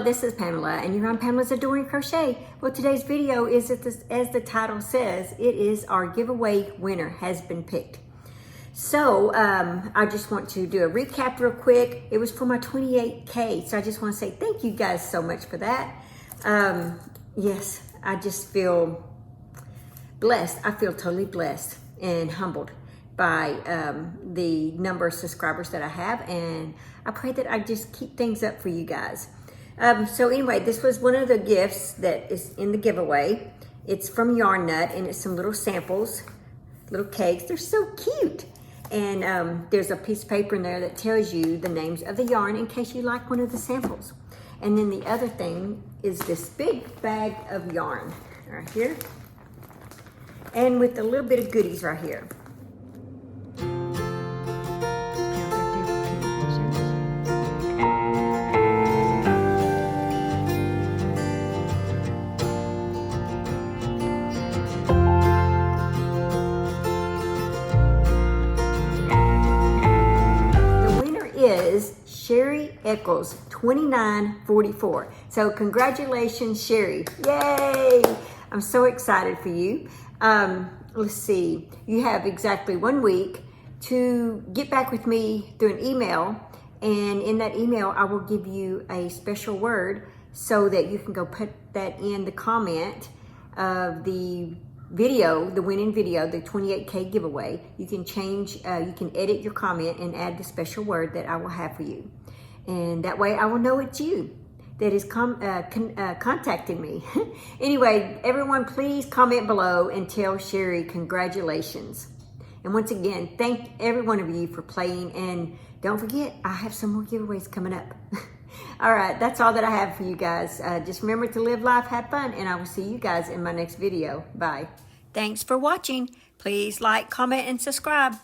this is Pamela, and you're on Pamela's Adoring Crochet. Well, today's video is, as the title says, it is our giveaway winner has been picked. So I just want to do a recap real quick. It was for my 28K, so I just want to say thank you guys so much for that. Yes, I just feel blessed. I feel totally blessed and humbled by the number of subscribers that I have, and I pray that I just keep things up for you guys. So anyway, this was one of the gifts that is in the giveaway. It's from Yarn Nut, and it's some little samples, little cakes. They're so cute. And there's a piece of paper in there that tells you the names of the yarn in case you like one of the samples. And then the other thing is this big bag of yarn right here, and with a little bit of goodies right here. Is Sherry Eccles 2944. So congratulations, Sherry. Yay! I'm so excited for you. Let's see. You have exactly 1 week to get back with me through an email, and in that email I will give you a special word so that you can go put that in the comment of the video, the winning video, the 28K giveaway. You can change, you can edit your comment and add the special word that I will have for you. And that way I will know it's you that is contacting me. Anyway, everyone, please comment below and tell Sherry congratulations. And once again, thank every one of you for playing. And don't forget, I have some more giveaways coming up. All right, that's all that I have for you guys. Just remember to live life, have fun, and I will see you guys in my next video. Bye. Thanks for watching. Please like, comment, and subscribe.